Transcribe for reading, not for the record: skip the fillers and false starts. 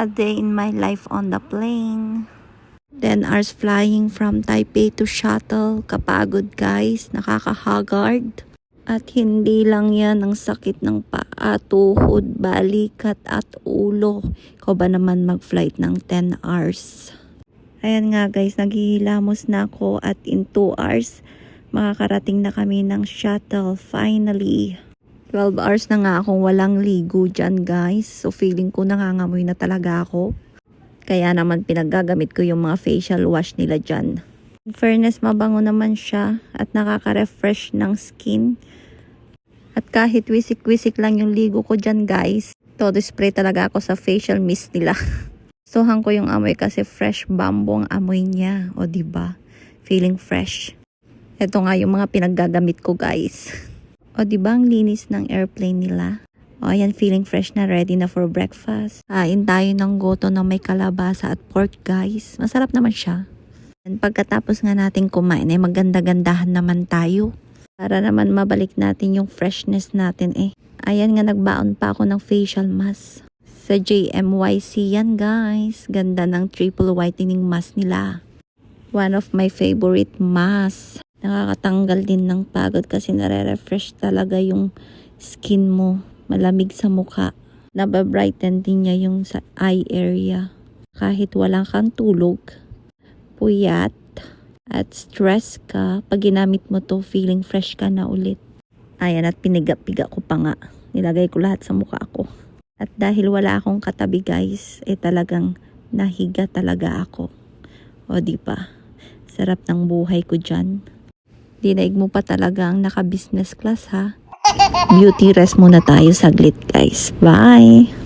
A day in my life on the plane. 10 hours flying from Taipei to shuttle. Kapagod guys, nakakahagard. At hindi lang yan ang sakit ng paa, tuhod, balikat at ulo. Ikaw ba naman mag-flight ng 10 hours? Ayan nga guys, naghihilamos na ako at in 2 hours, makakarating na kami ng shuttle finally. 12 hours na nga akong walang ligo dyan guys. So feeling ko nangangamoy na talaga ako. Kaya naman pinagagamit ko yung mga facial wash nila dyan. In fairness, mabango naman siya at nakaka-refresh ng skin. At kahit wisik-wisik lang yung ligo ko dyan guys, todo spray talaga ako sa facial mist nila. Gustuhan ko yung amoy kasi fresh bamboo ang amoy niya. O diba? Feeling fresh. Ito nga yung mga pinagagamit ko guys. O diba ang linis ng airplane nila? O ayan, feeling fresh na, ready na for breakfast. Kain tayo ng goto na may kalabasa at pork guys. Masarap naman siya. And pagkatapos nga natin kumain ay maganda-gandahan naman tayo. Para naman mabalik natin yung freshness natin eh. Ayan nga, nagbaon pa ako ng facial mask. Sa JMYC yan guys. Ganda ng triple whitening mask nila. One of my favorite masks. Nakakatanggal din ng pagod kasi nare-refresh talaga yung skin mo. Malamig sa mukha. Nababrighten din niya yung sa eye area. Kahit wala kang tulog, puyat, at stress ka, pag ginamit mo to, feeling fresh ka na ulit. Ayan, at piniga-piga ko pa nga. Nilagay ko lahat sa mukha ko. At dahil wala akong katabi guys, talagang nahiga talaga ako. O diba? Sarap ng buhay ko dyan. Dinaig mo pa talaga ang naka-business class ha. Beauty rest muna tayo saglit guys. Bye!